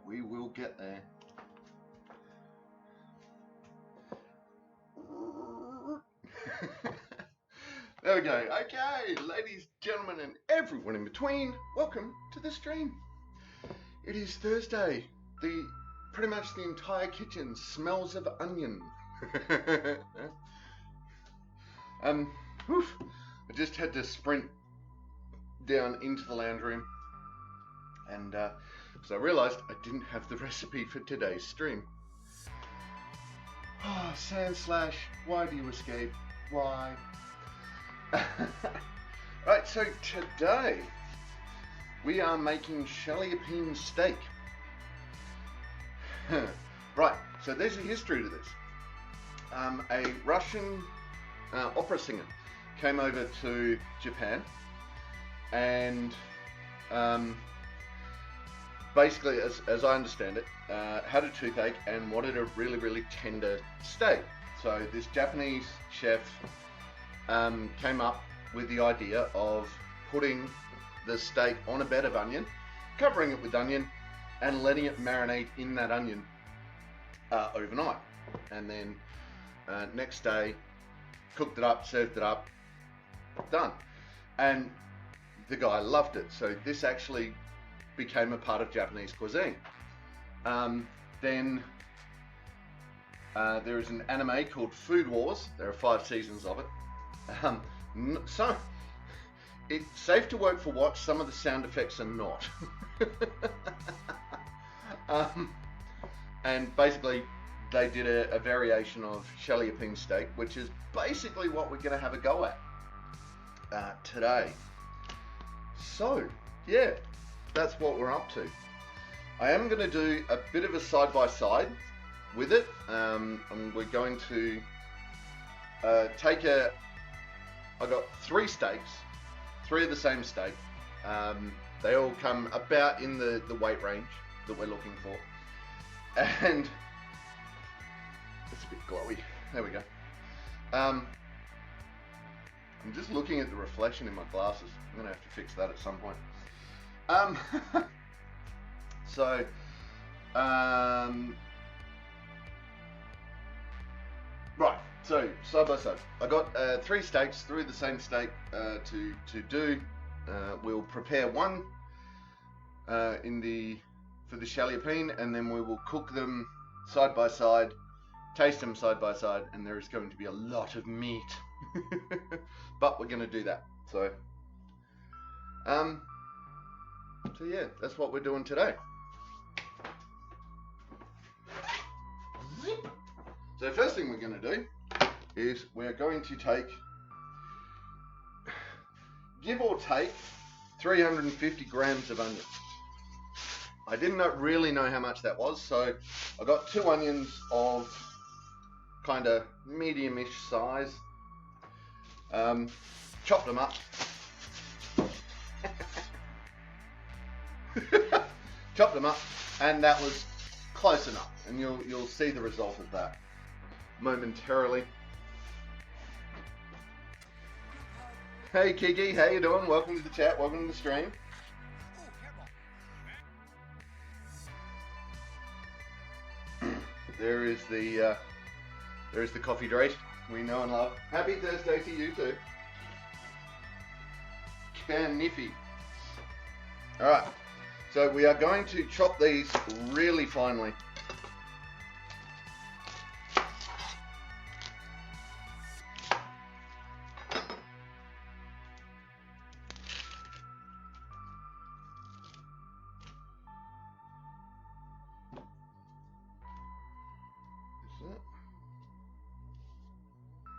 We will get there. There we go. Okay, ladies, gentlemen, and everyone in between, welcome to the stream. It is Thursday. Pretty much the entire kitchen smells of onion. I just had to sprint down into the lounge room, and because I realised I didn't have the recipe for today's stream. Sandslash, why do you escape? Why? Right, so today we are making Chaliapin steak. Right, so there's a history to this. A Russian opera singer came over to Japan and basically, as I understand it, had a toothache and wanted a really, really tender steak. So this Japanese chef came up with the idea of putting the steak on a bed of onion, covering it with onion, and letting it marinate in that onion overnight. And then next day, cooked it up, served it up, done. And the guy loved it. So this actually became a part of Japanese cuisine. Then there is an anime called Food Wars. There are 5 seasons of it. So it's safe to work for watch. Some of the sound effects are not. And basically they did a variation of Chaliapin steak, which is basically what we're going to have a go at today. So yeah, that's what we're up to. I am going to do a bit of a side-by-side with it, and we're going to I got 3 steaks, 3 of the same steak. They all come about in the weight range that we're looking for. And it's a bit glowy. There we go. I'm just looking at the reflection in my glasses. I'm going to have to fix that at some point. Right, so side by side, I got 3 steaks, 3 of the same steak to do. We'll prepare one for the Chaliapin, and then we will cook them side by side, taste them side by side, and there is going to be a lot of meat. But we're going to do that. So yeah, that's what we're doing today. So the first thing we're going to do is we're going to take, give or take, 350 grams of onion. I didn't really know how much that was, so I got 2 onions of kind of medium-ish size, chopped them up, chopped them up, and that was close enough, and you'll see the result of that momentarily. Hey Kiki, how you doing? Welcome to the chat, welcome to the stream. There is the coffee drate we know and love. Happy Thursday to you too. Caniffy. Alright, so we are going to chop these really finely.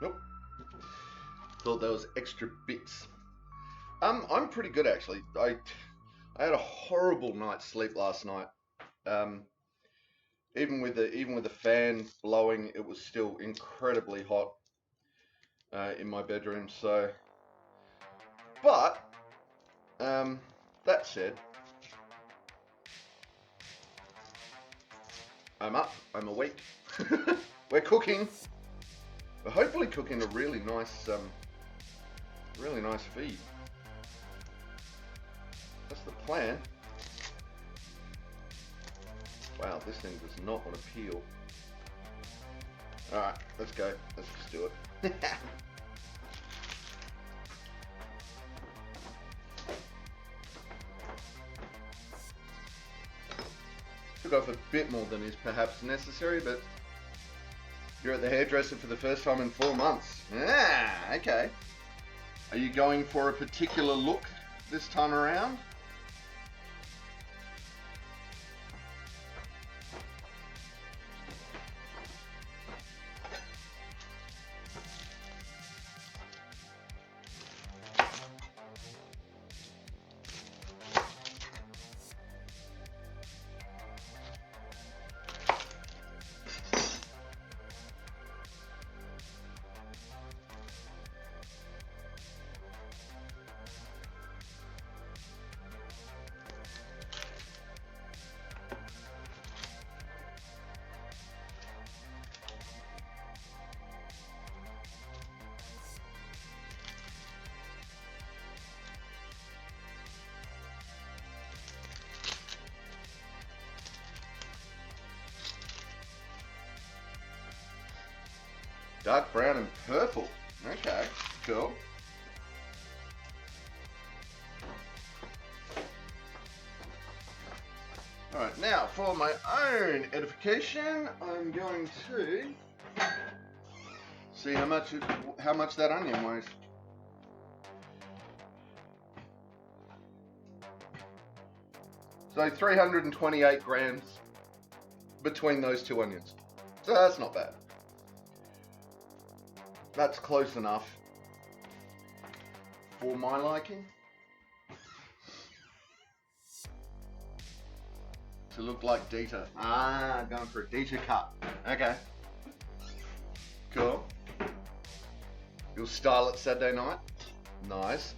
Nope. Thought that was extra bits. I'm pretty good actually. I had a horrible night's sleep last night. Even with the fan blowing, it was still incredibly hot in my bedroom. So, but that said, I'm up. I'm awake. We're cooking. We're hopefully cooking a really nice feed. That's the plan. Wow, this thing does not want to peel. Alright, let's go. Let's just do it. Took off a bit more than is perhaps necessary, but you're at the hairdresser for the first time in 4 months. Ah, okay. Are you going for a particular look this time around? Dark brown and purple. Okay, cool. Alright, now for my own edification, I'm going to see how much that onion weighs. So 328 grams between those two onions. So that's not bad. That's close enough for my liking to look like Dieter. Ah, going for a Dieter cut. Okay. Cool. You'll style it Saturday night. Nice.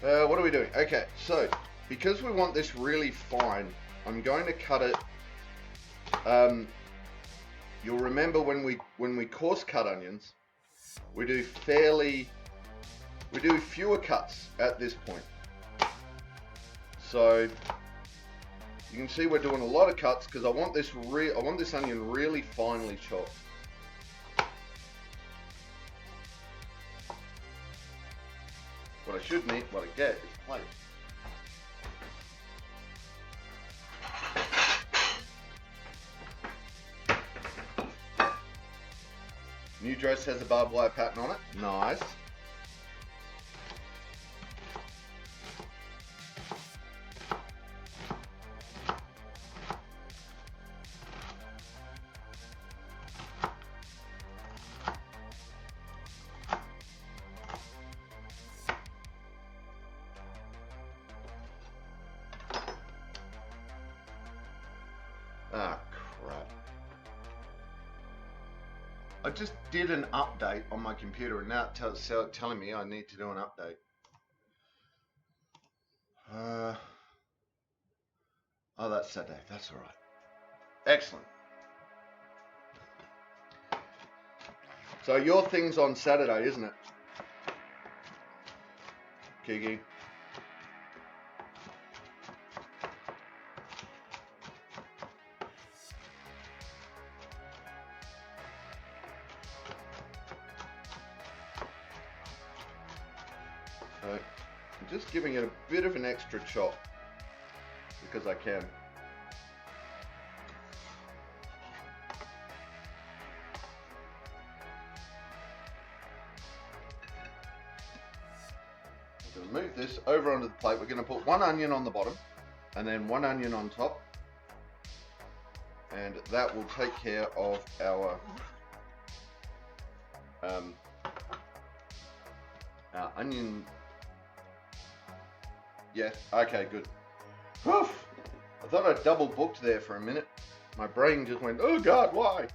What are we doing? Okay, so because we want this really fine, I'm going to cut it. You'll remember when we coarse cut onions, we do fewer cuts at this point. So you can see we're doing a lot of cuts because I want this onion really finely chopped. What I should need, what I get is a plate. New dress has a barbed wire pattern on it. Nice. Ah, crap. I just did an update on my computer and now it's telling me I need to do an update. Oh, that's Saturday. That's all right. Excellent. So your thing's on Saturday, isn't it? Kiki. So I'm just giving it a bit of an extra chop because I can. I'm going to move this over onto the plate. We're going to put one onion on the bottom and then one onion on top, and that will take care of our onion. Yeah, okay, good. Woof! I thought I double booked there for a minute. My brain just went, oh God, why?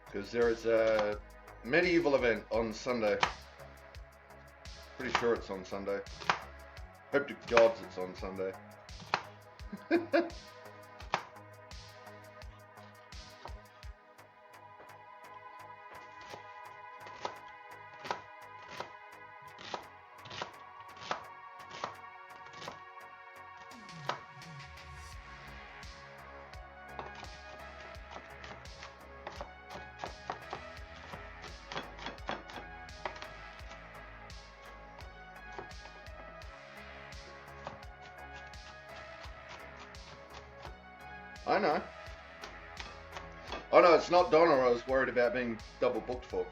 Because there is a medieval event on Sunday. Pretty sure it's on Sunday. Hope to God it's on Sunday. I know. Oh no, it's not Donna I was worried about being double booked for.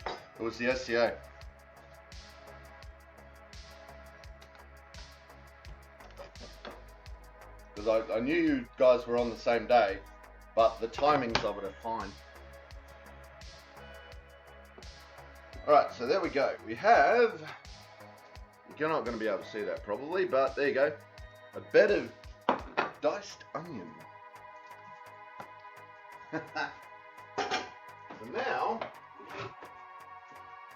It was the SCA. Because I knew you guys were on the same day, but the timings of it are fine. Alright, so there we go. We have, you're not going to be able to see that probably, but there you go. A bed of diced onion. So now,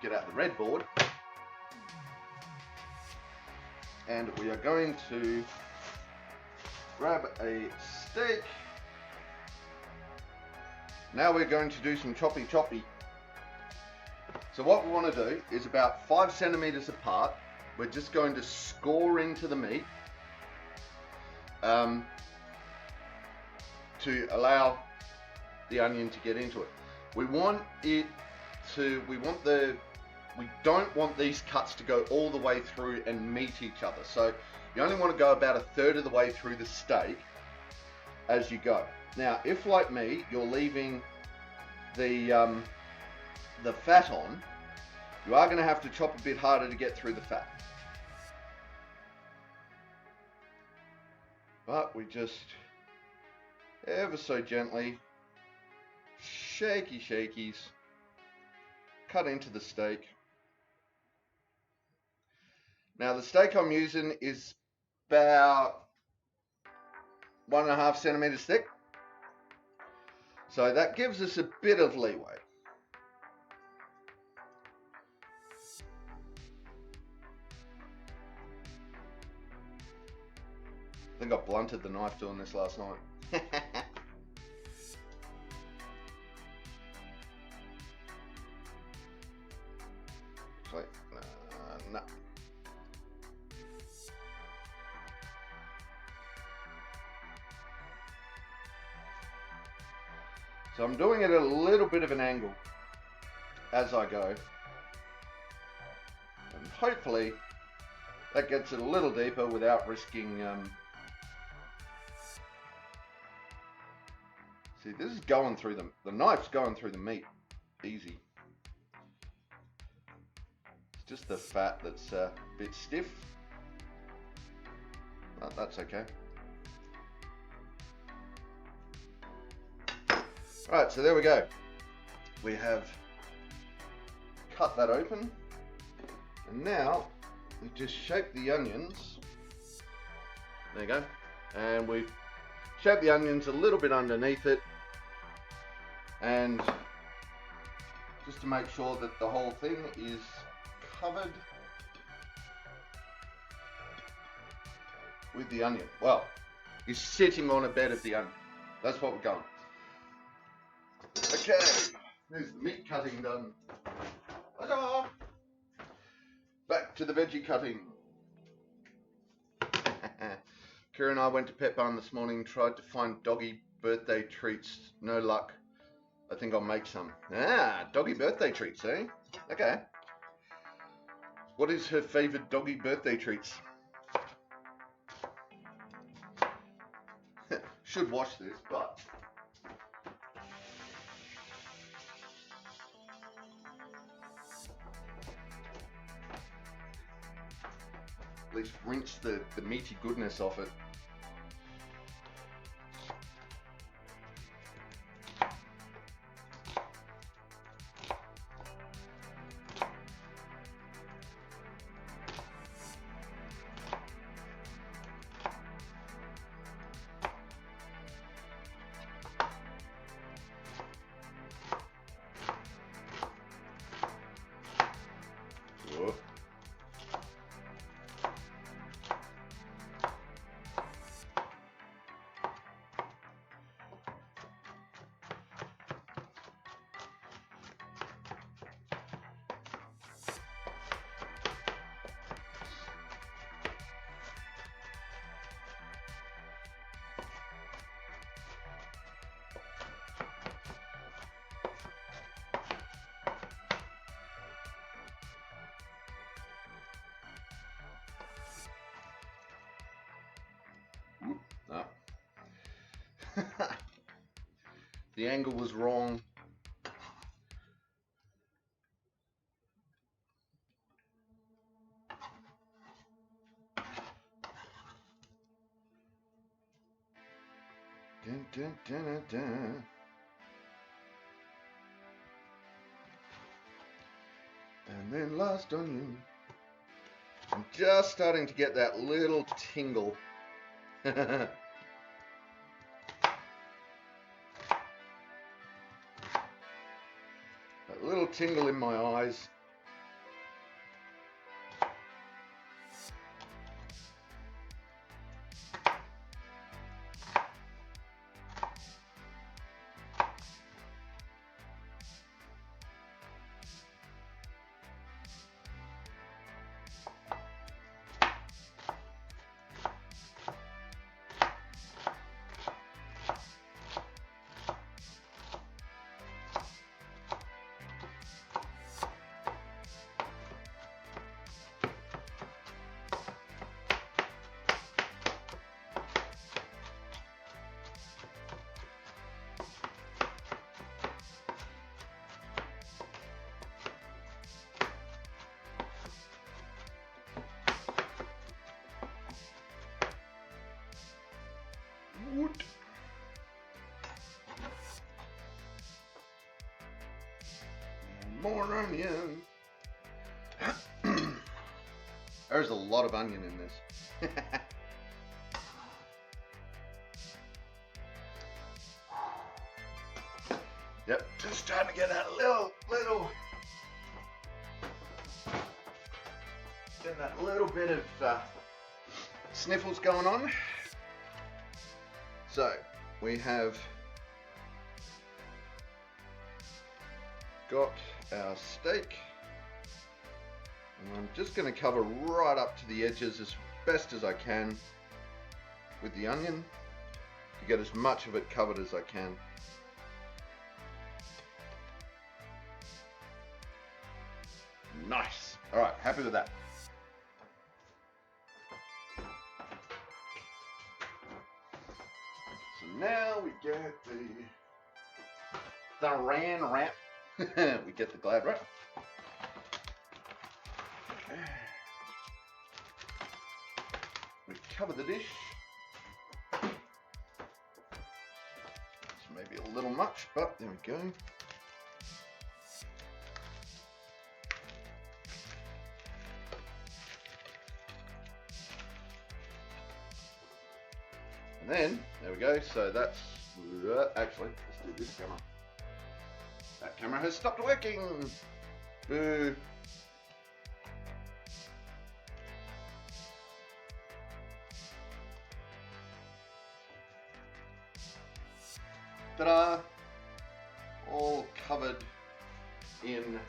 get out the red board, and we are going to grab a steak. Now we're going to do some choppy. So what we want to do is about 5 centimeters apart, we're just going to score into the meat to allow the onion to get into it. We don't want these cuts to go all the way through and meet each other. So you only want to go about 1/3 of the way through the steak as you go. Now, if like me, you're leaving the fat on, you are going to have to chop a bit harder to get through the fat. But we just ever so gently, shakies, cut into the steak. Now the steak I'm using is about 1.5 centimeters thick. So that gives us a bit of leeway. I think I blunted the knife doing this last night. Actually, no. So I'm doing it at a little bit of an angle as I go. And hopefully that gets it a little deeper without risking... See, this is going through the knife's going through the meat. Easy. It's just the fat that's a bit stiff. But that's okay. Alright, so there we go. We have cut that open. And now we just shape the onions. There you go. And we've shaped the onions a little bit underneath it. And just to make sure that the whole thing is covered with the onion. Well, it's sitting on a bed of the onion. That's what we're going. Okay, there's the meat cutting done. Ta-da! Back to the veggie cutting. Kira and I went to Pet Barn this morning, tried to find doggy birthday treats. No luck. I think I'll make some. Ah, doggy birthday treats, eh? Okay. What is her favourite doggy birthday treats? Should wash this, but... at least rinse the meaty goodness off it. The angle was wrong. Dun, dun, dun, dun, dun. And then last onion. I'm just starting to get that little tingle. That little tingle in my eyes. Wood. More onion. There's a lot of onion in this. Yep, just trying to get that little bit of sniffles going on. So we have got our steak, and I'm just going to cover right up to the edges as best as I can with the onion to get as much of it covered as I can. Nice. All right, happy with that. Now we get the saran wrap. We get the Glad wrap. We cover the dish. It's maybe a little much, but there we go. And then, there we go, so that's, actually, let's do this camera. That camera has stopped working! Boo! Ta-da! All covered in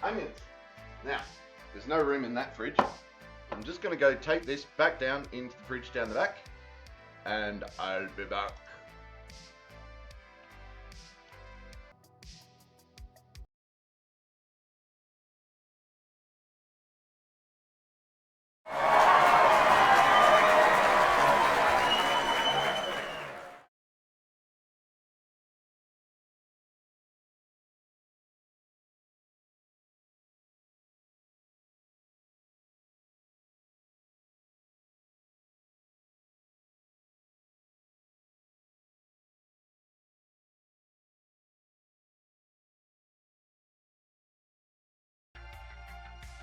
onions. Now, there's no room in that fridge. I'm just going to go take this back down into the fridge down the back, and I'll be back.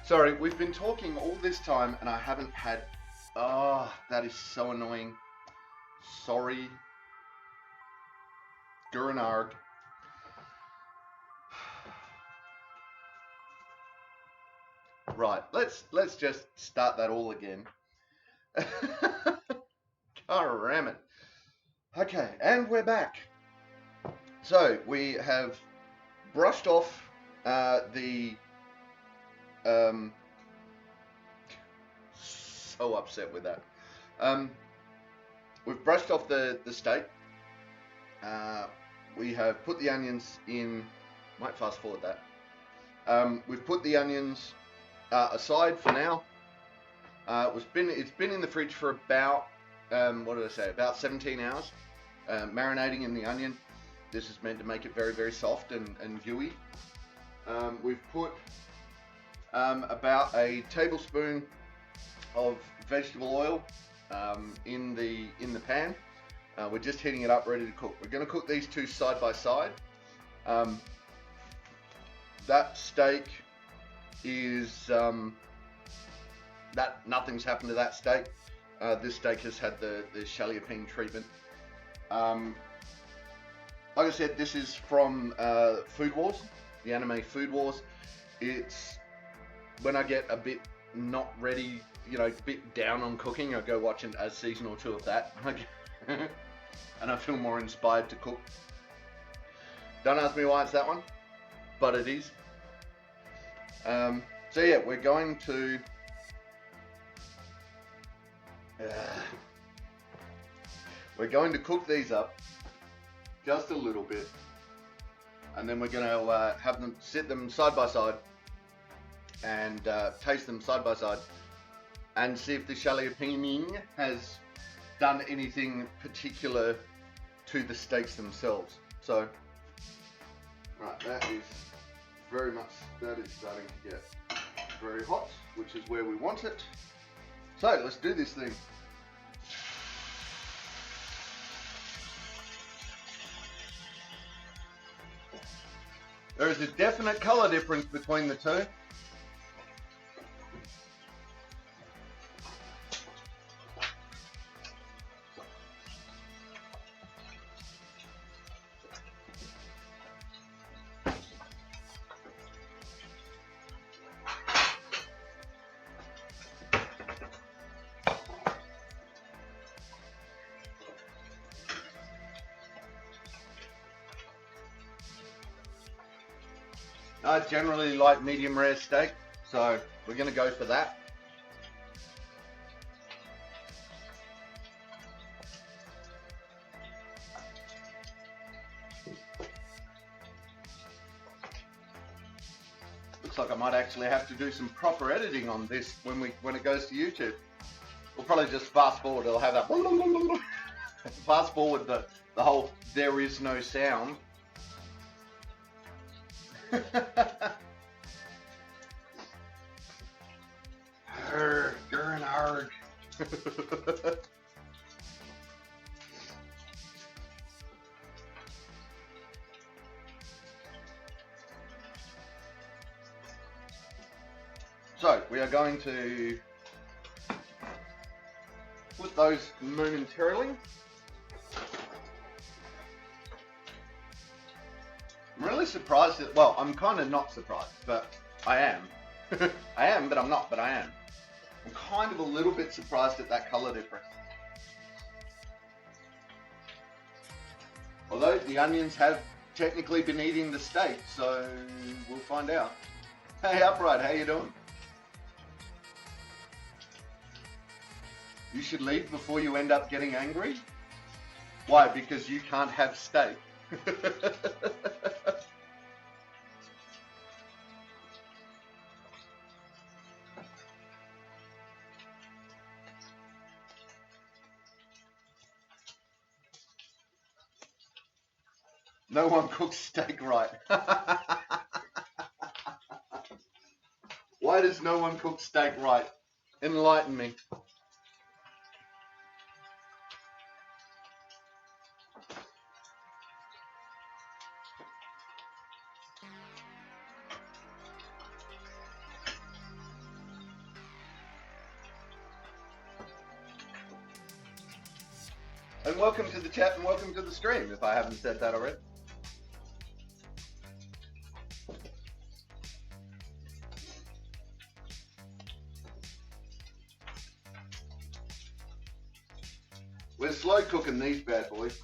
Sorry, we've been talking all this time and I haven't had... Oh, that is so annoying. Sorry. Gurinarg. Right, let's just start that all again. God damn it. Okay, and we're back. So, we have brushed off the... so upset with that. We've brushed off the steak. We have put the onions in. Might fast forward that. We've put the onions aside for now. It's been in the fridge for about what did I say? About 17 hours, marinating in the onion. This is meant to make it very, very soft and gooey. We've put about a tablespoon of vegetable oil in the pan. We're just heating it up, ready to cook. We're going to cook these two side by side. That steak is nothing's happened to that steak. This steak has had the Chaliapin treatment. Like I said, this is from Food Wars, the anime Food Wars. It's when I get a bit not ready, you know, a bit down on cooking, I go watch a season or two of that, and I feel more inspired to cook. Don't ask me why it's that one, but it is. So yeah, we're going to cook these up just a little bit, and then we're going to have them sit them side by side and taste them side by side and see if the Chaliapining has done anything particular to the steaks themselves. So, right, that is starting to get very hot, which is where we want it. So let's do this thing. There is a definite color difference between the two. I generally like medium rare steak, so we're going to go for that. Looks like I might actually have to do some proper editing on this when it goes to YouTube. We'll probably just fast forward. It'll have that fast forward the whole there is no sound. Arrgh, Gurn arg. So we are going to put those momentarily. I'm really surprised that, well, I'm kind of not surprised, but I am. I am, but I'm not, but I am. I'm kind of a little bit surprised at that color difference. Although the onions have technically been eating the steak, so we'll find out. Hey, Upright, how you doing? You should leave before you end up getting angry? Why? Because you can't have steak. No one cooks steak right. Why does no one cook steak right? Enlighten me. And welcome to the chat and welcome to the stream, if I haven't said that already. We're slow cooking these bad boys.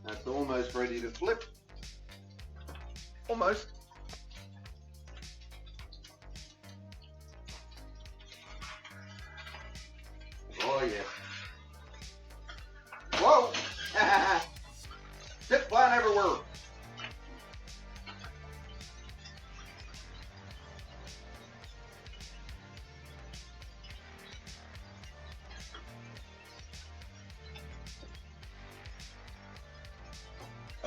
That's almost ready to flip. Almost. Oh yeah. Whoa! Shit flying everywhere.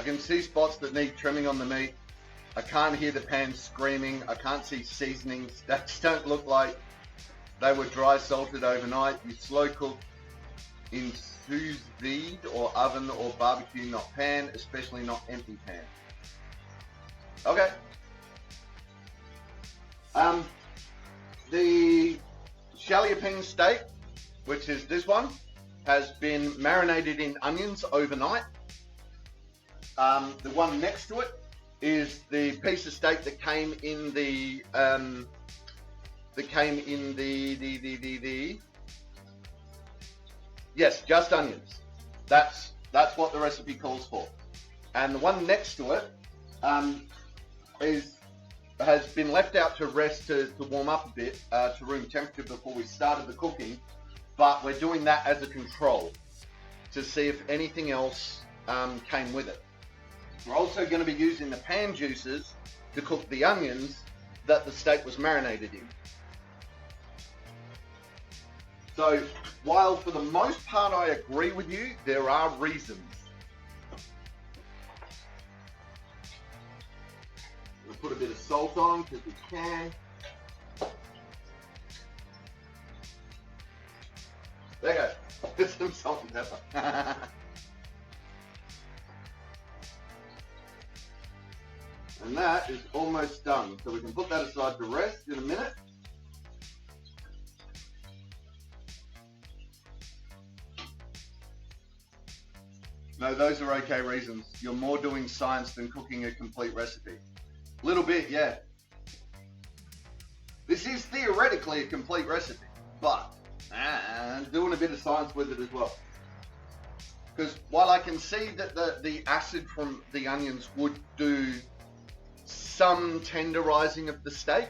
I can see spots that need trimming on the meat. I can't hear the pan screaming. I can't see seasonings. That don't look like they were dry salted overnight. You slow cook in sous vide or oven or barbecue, not pan, especially not empty pan. Okay. The Chaliapin steak, which is this one, has been marinated in onions overnight. The one next to it is the piece of steak that came in the yes, just onions. That's what the recipe calls for. And the one next to it has been left out to rest to warm up a bit to room temperature before we started the cooking. But we're doing that as a control to see if anything else came with it. We're also going to be using the pan juices to cook the onions that the steak was marinated in. So while for the most part I agree with you, there are reasons. We'll put a bit of salt on because we can. There you go. There's some salt and pepper. And that is almost done. So we can put that aside to rest in a minute. No, those are okay reasons. You're more doing science than cooking a complete recipe. A little bit, yeah. This is theoretically a complete recipe, but doing a bit of science with it as well. Because while I can see that the acid from the onions would do some tenderizing of the steak,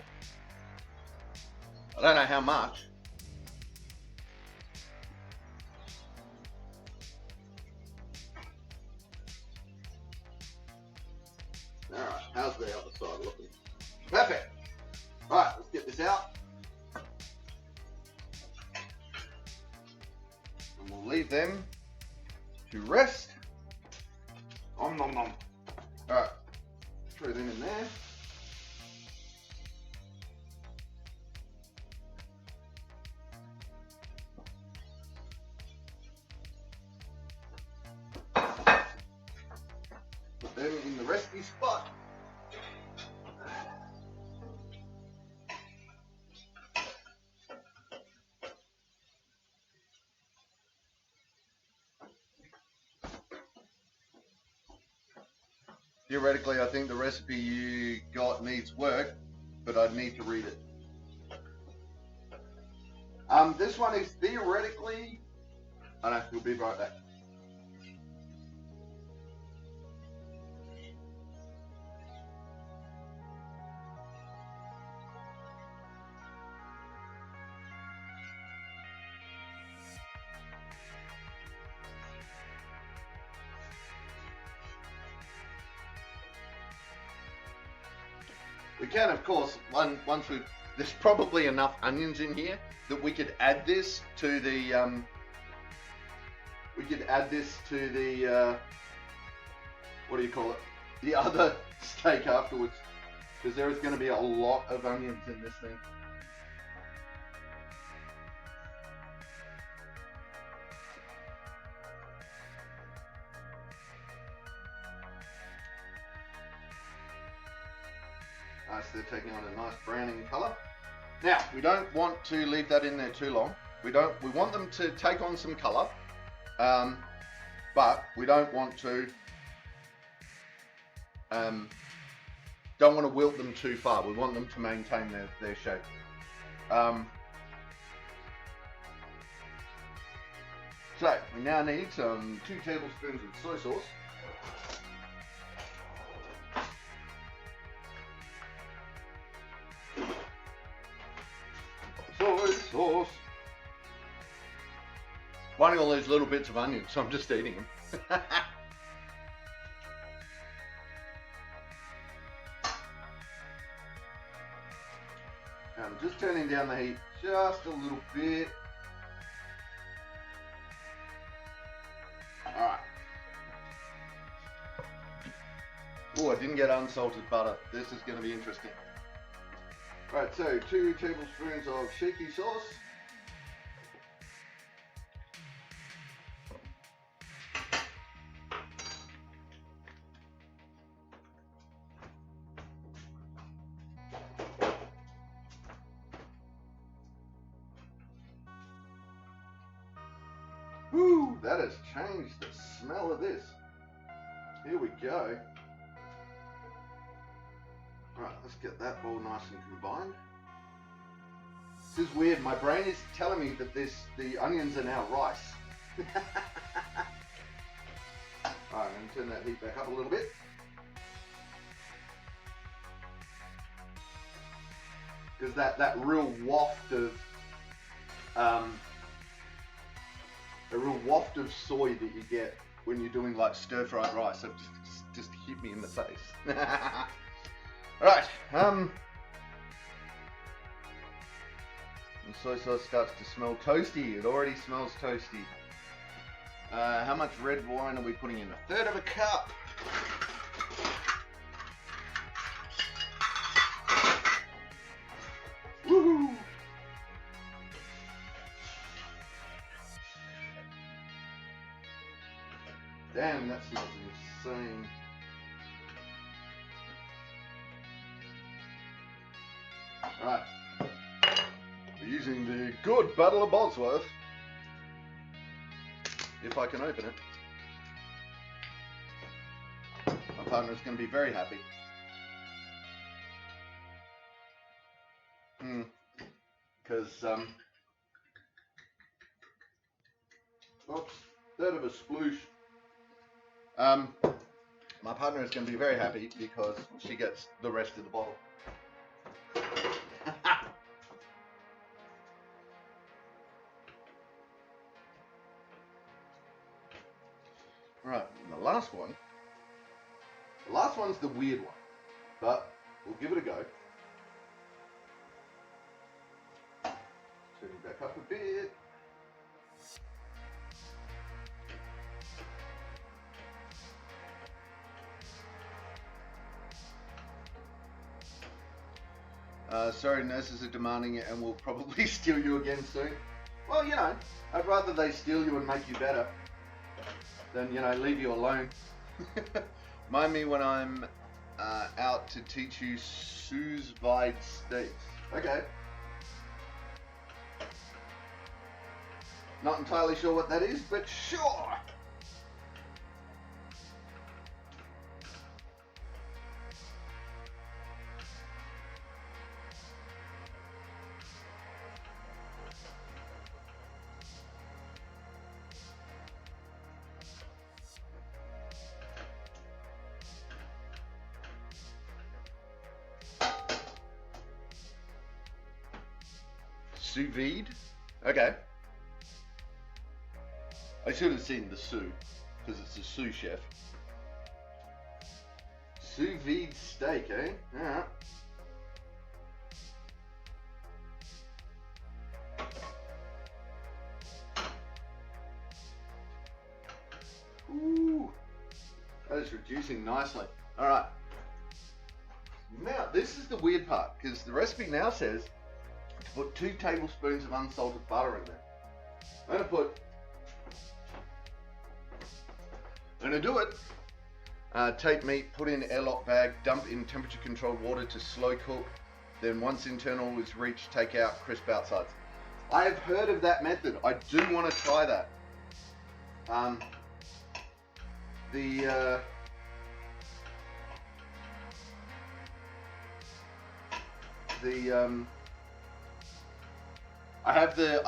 I don't know how much. Alright, how's the other side looking? Perfect! Alright, let's get this out. And we'll leave them to rest. Nom nom nom. Alright, throw them in there. Put them in the recipe spot. Theoretically, I think the recipe you got needs work, but I'd need to read it. This one is theoretically, I know, we'll be right back. We can, of course, once there's probably enough onions in here that we could add this to the, what do you call it? The other steak afterwards, because there is going to be a lot of onions in this thing. So they're taking on a nice browning colour. Now, we don't want to leave that in there too long. We want them to take on some colour, but we don't want to wilt them too far. We want them to maintain their shape. So we now need some 2 tablespoons of soy sauce. Soy sauce. Finding all these little bits of onion, so I'm just eating them. I'm just turning down the heat just a little bit. Alright. Oh, I didn't get unsalted butter. This is going to be interesting. Right, so 2 tablespoons of shaky sauce. Woo, that has changed the smell of this. Here we go. Right, let's get that all nice and combined. This is weird. My brain is telling me that the onions are now rice. Alright, I'm going to turn that heat back up a little bit. Because that real waft of soy that you get when you're doing like stir-fried rice, it just hit me in the face. Right, the soy sauce starts to smell toasty. It already smells toasty. How much red wine are we putting in? 1/3 of a cup. Woohoo! Damn, that smells insane. Right, we're using the good Battle of Bosworth, if I can open it. My partner's going to be very happy. Because, oops, 1/3 of a sploosh. My partner is going to be very happy because she gets the rest of the bottle. Right, and the last one. The last one's the weird one, but we'll give it a go. Turn it back up a bit. Sorry, nurses are demanding it and will probably steal you again soon. Well, you know, I'd rather they steal you and make you better than, you know, leave you alone. Mind me when I'm out to teach you sous vide steaks. Okay. Not entirely sure what that is, but sure. Sous vide? Okay. I should have seen the sous, because it's a sous chef. Sous vide steak, eh? Alright. Ooh, that is reducing nicely. Alright. Now, this is the weird part, because the recipe now says to put 2 tablespoons of unsalted butter in there. I'm going to do it. Take meat, put in airlock bag, dump in temperature controlled water to slow cook. Then once internal is reached, take out, crisp outsides. I have heard of that method. I do want to try that. I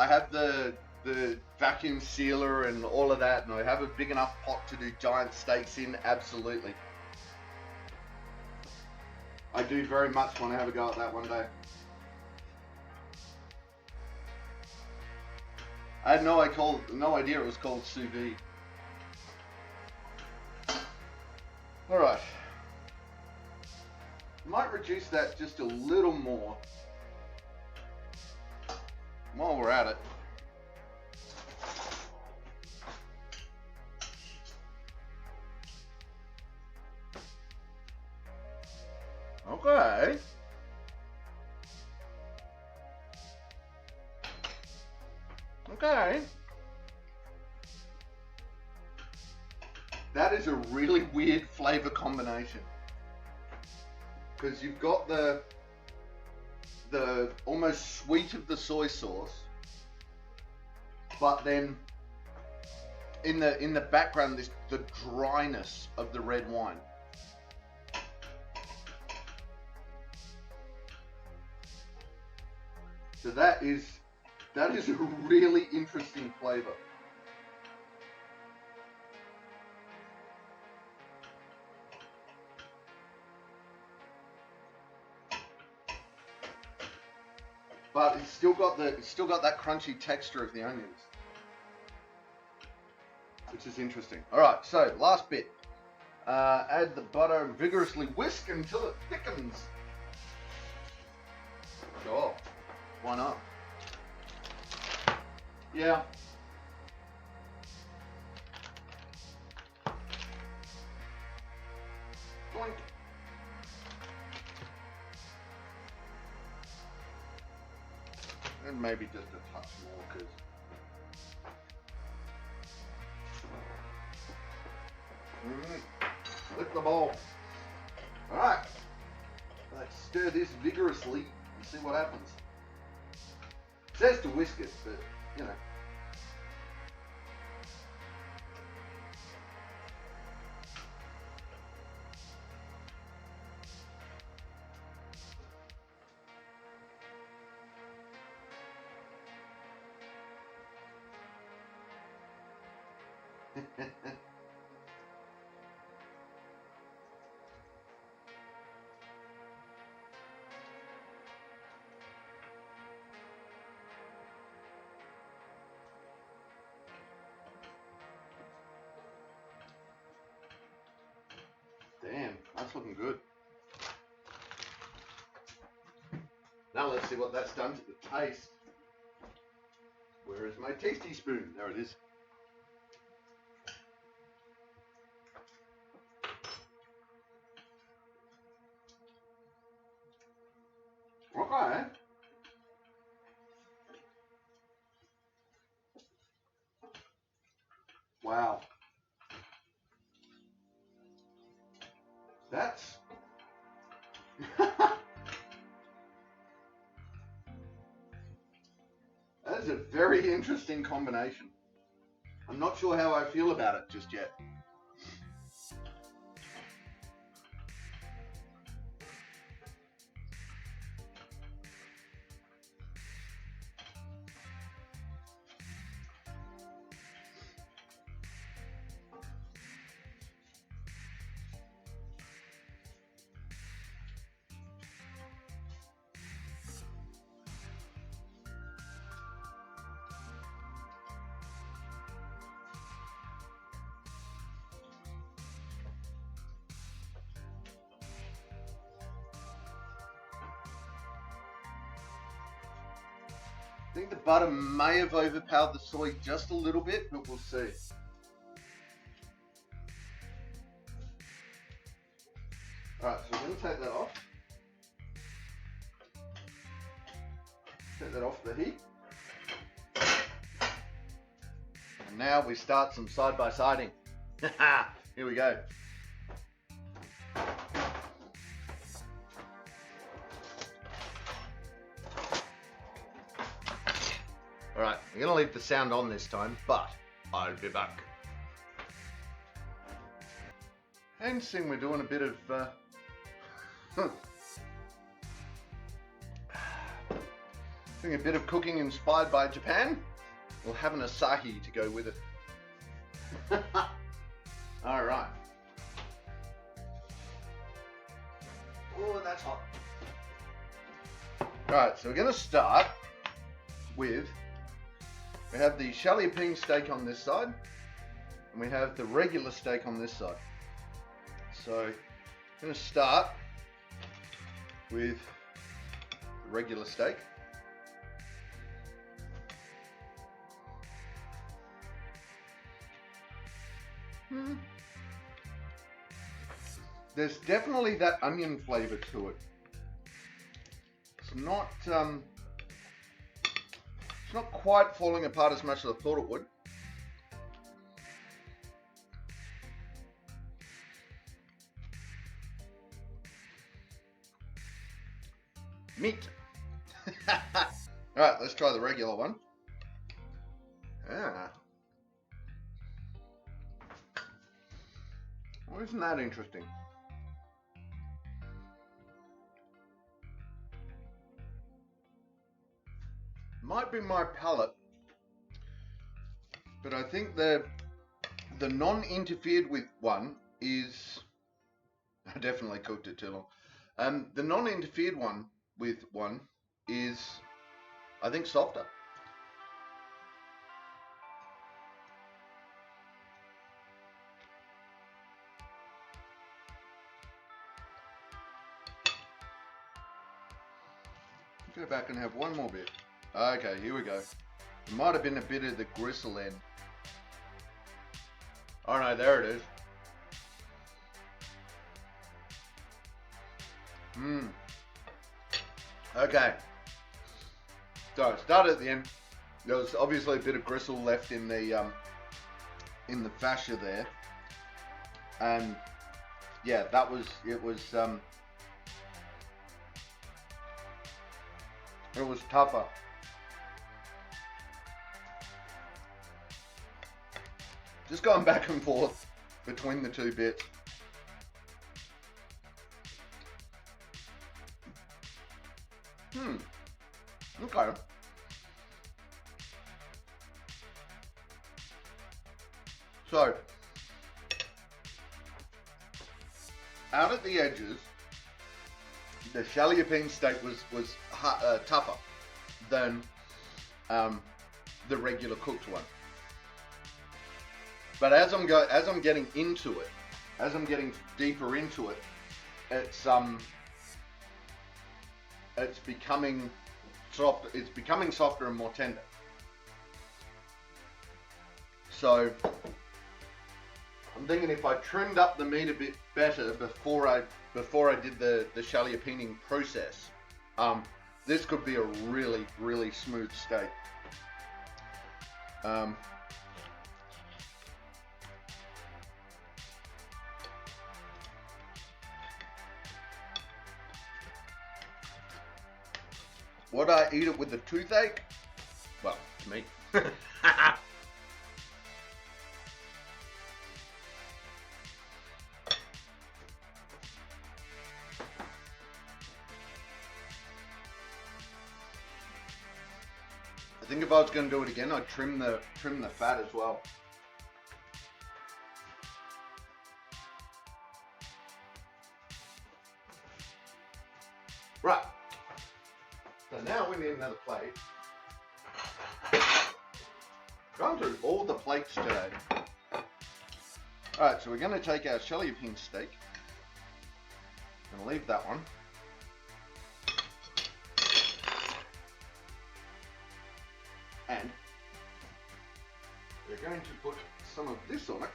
have the vacuum sealer and all of that, and I have a big enough pot to do giant steaks in. Absolutely. I do very much want to have a go at that one day. I had no idea it was called sous vide. Alright. Might reduce that just a little more while we're at it. That is a really weird flavor combination. Because you've got the almost sweet of the soy sauce, but then in the background the dryness of the red wine. So that is a really interesting flavor. But it's still got that crunchy texture of the onions, which is interesting. All right, so last bit. Add the butter and vigorously whisk until it thickens. Sure, why not? Yeah. Boink. And maybe just a touch more, because lick the bowl. Alright, let's stir this vigorously and see what happens. It says to whisk it, but you know. Damn, that's looking good. Now let's see what that's done to the taste. Where is my tasty spoon? There it is. Okay. Wow. That's that is a very interesting combination. I'm not sure how I feel about it just yet. I think the butter may have overpowered the soy just a little bit, but we'll see. Alright, so we're going to take that off. Take that off the heat. And now we start some side-by-siding. Here we go. Alright, I'm going to leave the sound on this time, but I'll be back. And seeing we're doing a bit of doing a bit of cooking inspired by Japan, we'll have an asahi to go with it. Alright. Oh, that's hot. Alright, so we're going to start with, we have the Chaliapin steak on this side, and we have the regular steak on this side. So I'm going to start with the regular steak. There's definitely that onion flavor to it. It's not quite falling apart as much as I thought it would. meat. Alright, let's try the regular one. Ah. Well, isn't that interesting? Might be my palate, but I think the non-interfered with one is... I definitely cooked it too long. The non-interfered one with one is, I think, softer. Go back and have one more bit. Okay, here we go. It might have been a bit of the gristle end. Oh no, there it is. Okay. So it started at the end. There was obviously a bit of gristle left in the fascia there, and yeah, it was tougher. Just going back and forth between the two bits. Okay. So, out at the edges, the Chaliapin steak was tougher than the regular cooked one. But as I'm getting into it, as I'm getting deeper into it, it's becoming soft. It's becoming softer and more tender. So I'm thinking if I trimmed up the meat a bit better before I did the Chaliapining process, this could be a really, really smooth steak. Would I eat it with a toothache? Well, me. I think if I was going to do it again, I'd trim the fat as well. Right. So now we need another plate. Going through all the plates today. Alright, so we're going to take our Chaliapin steak. Going to leave that one. And we're going to put some of this on it.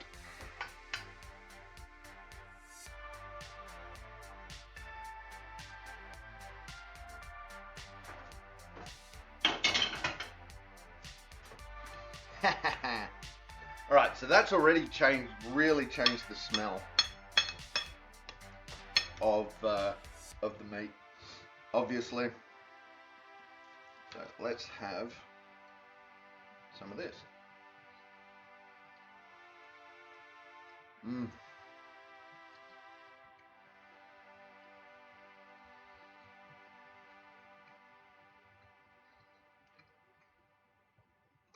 Alright, so that's already really changed the smell of the meat, obviously. So let's have some of this.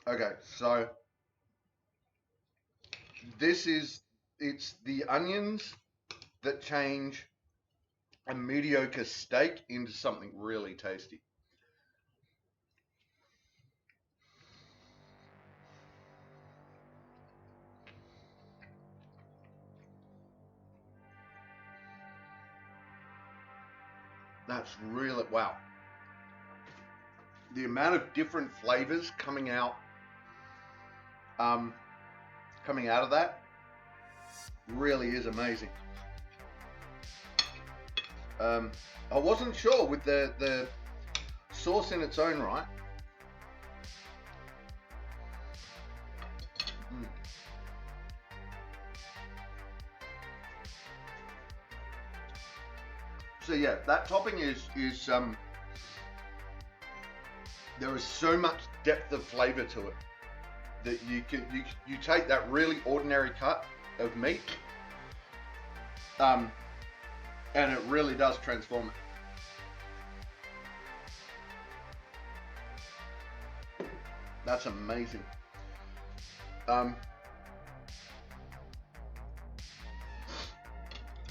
Okay, so it's the onions that change a mediocre steak into something really tasty. That's really, wow. The amount of different flavors coming out of that really is amazing. I wasn't sure with the sauce in its own right. So yeah, that topping is there is so much depth of flavor to it that you take that really ordinary cut of meat, and it really does transform it. That's amazing. I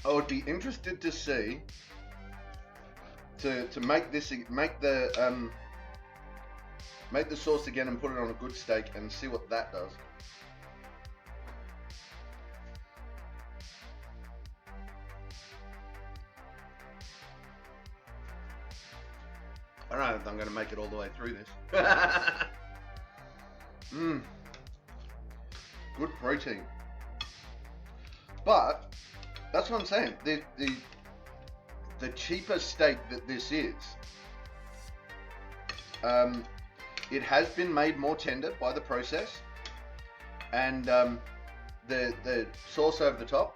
would be interested to see to make the sauce again and put it on a good steak and see what that does. I don't know if I'm going to make it all the way through this. Good protein. But that's what I'm saying. The cheaper steak that this is, it has been made more tender by the process, and the sauce over the top.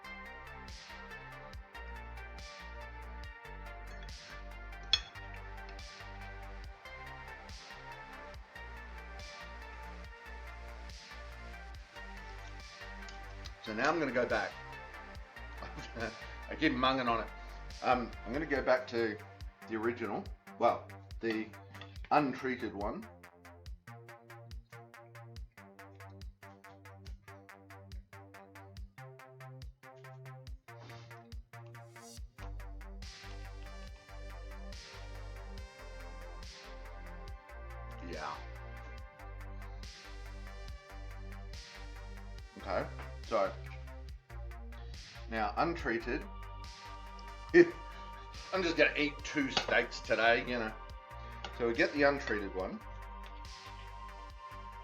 So now I'm going to go back. I keep munging on it. I'm going to go back to the original, well, the untreated one. Yeah. Okay, so now untreated. I'm just gonna eat 2 steaks today, you know. So we get the untreated one,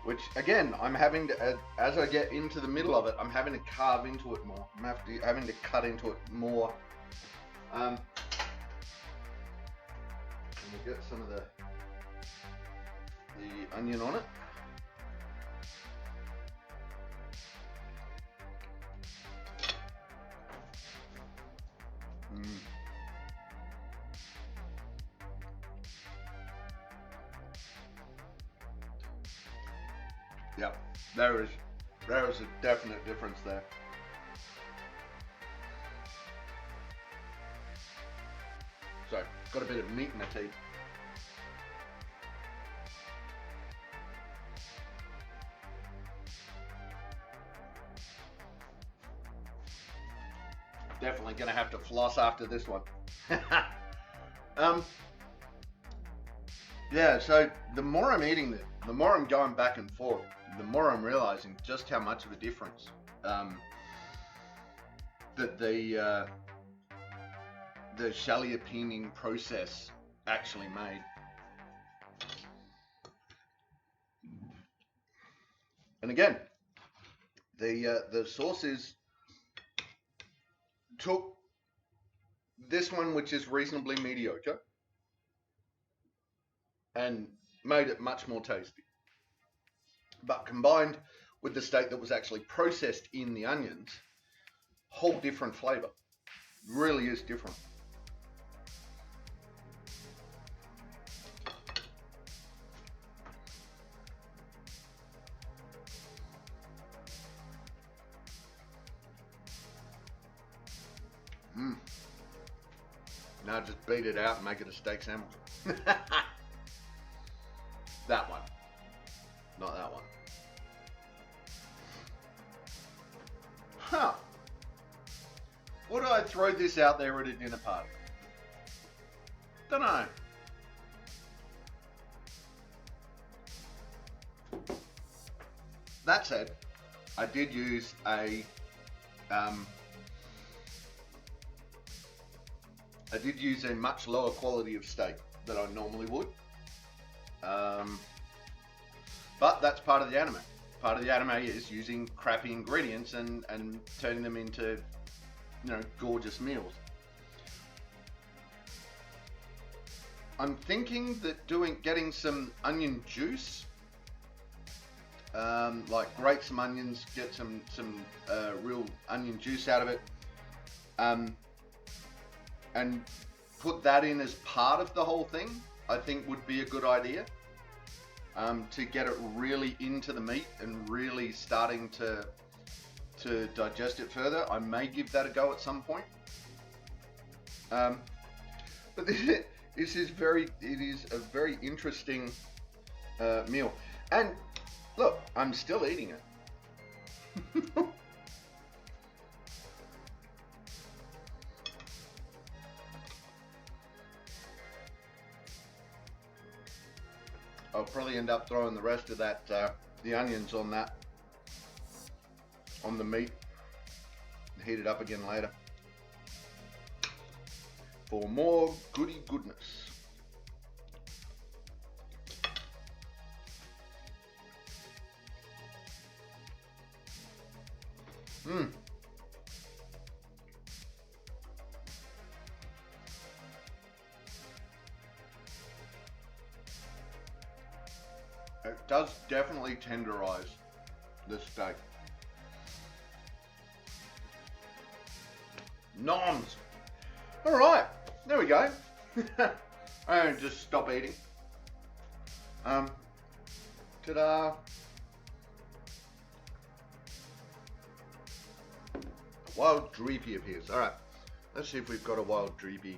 which again I'm having to, as I get into the middle of it, I'm having to carve into it more. I'm having to cut into it more. And we get some of the onion on it. Yep, there is a definite difference there. So, got a bit of meat in the teeth. Definitely gonna have to floss after this one. Yeah, so the more I'm eating it, the more I'm going back and forth, the more I'm realizing just how much of a difference that the Chaliapining process actually made. And again, the sauces took this one, which is reasonably mediocre, and made it much more tasty. But combined with the steak that was actually processed in the onions, whole different flavor. Really is different. Now just beat it out and make it a steak sandwich. That one. Not that one. Huh. Would I throw this out there at a dinner party? Don't know. That said, I did use a much lower quality of steak than I normally would. But that's part of the anime. Part of the anime is using crappy ingredients and turning them into, you know, gorgeous meals. I'm thinking that getting some onion juice, like grate some onions, get some real onion juice out of it, and put that in as part of the whole thing, I think would be a good idea. to get it really into the meat and really starting to digest it further. I may give that a go at some point. But it is a very interesting meal. And look, I'm still eating it. I'll probably end up throwing the rest of that, the onions on that, on the meat, and heat it up again later for more goody goodness. It does definitely tenderize the steak. Noms. All right, there we go. And just stop eating. Ta-da. A wild dreepy appears. All right, let's see if we've got a wild dreepy.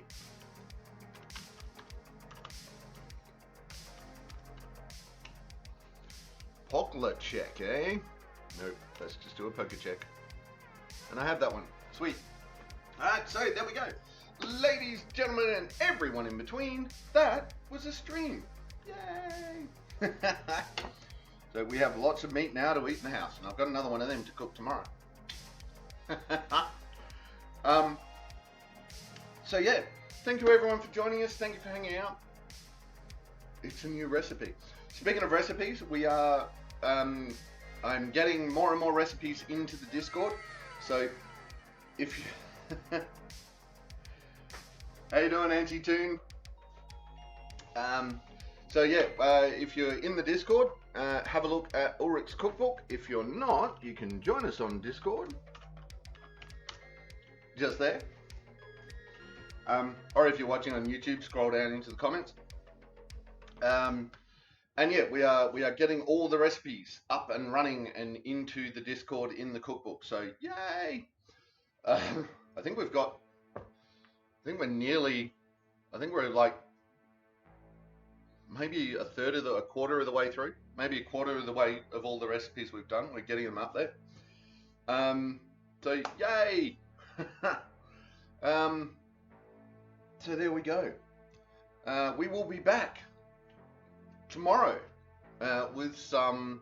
Pockler check, eh? Nope, let's just do a poker check. And I have that one. Sweet. Alright, so there we go. Ladies, gentlemen, and everyone in between, that was a stream. Yay! So we have lots of meat now to eat in the house, and I've got another one of them to cook tomorrow. So yeah, thank you everyone for joining us. Thank you for hanging out. It's a new recipe. Speaking of recipes, we are, I'm getting more and more recipes into the Discord. So if you, how you doing, Anti-Tune? So yeah, if you're in the Discord, have a look at Ulrich's cookbook. If you're not, you can join us on Discord. Just there. Or if you're watching on YouTube, scroll down into the comments. And yeah, we are getting all the recipes up and running and into the Discord in the cookbook. So yay! I think we've got. I think we're like maybe a quarter of the way through. Maybe a quarter of the way of all the recipes we've done. We're getting them up there. So yay! So there we go. We will be back tomorrow with some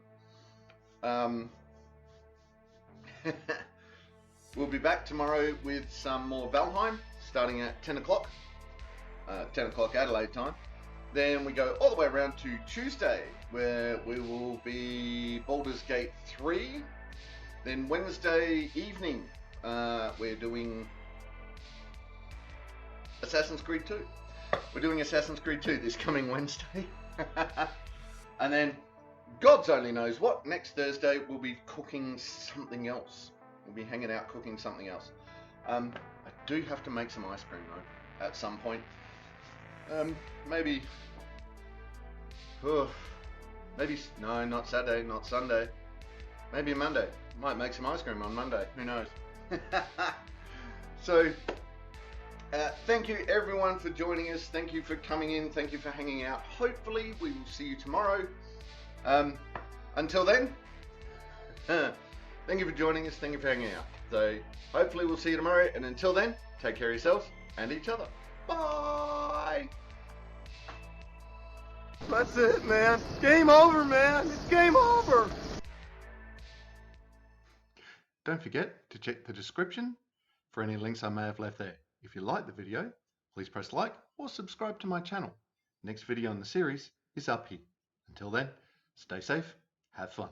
we'll be back tomorrow with some more Valheim starting at 10 o'clock 10 o'clock Adelaide time. Then we go all the way around to Tuesday where we will be Baldur's Gate 3. Then Wednesday evening we're doing Assassin's Creed 2. We're doing Assassin's Creed 2 this coming Wednesday. And then, God's only knows what, next Thursday we'll be cooking something else. We'll be hanging out cooking something else. I do have to make some ice cream though, at some point. Maybe, no, not Saturday, not Sunday. Maybe Monday. Might make some ice cream on Monday, who knows. So, thank you everyone for joining us. Thank you for coming in. Thank you for hanging out. Hopefully we will see you tomorrow. Until then, thank you for joining us. Thank you for hanging out. So hopefully we'll see you tomorrow. And until then, take care of yourselves and each other. Bye. That's it, man. Game over, man. It's game over. Don't forget to check the description for any links I may have left there. If you like the video, please press like or subscribe to my channel. Next video in the series is up here. Until then, stay safe, have fun.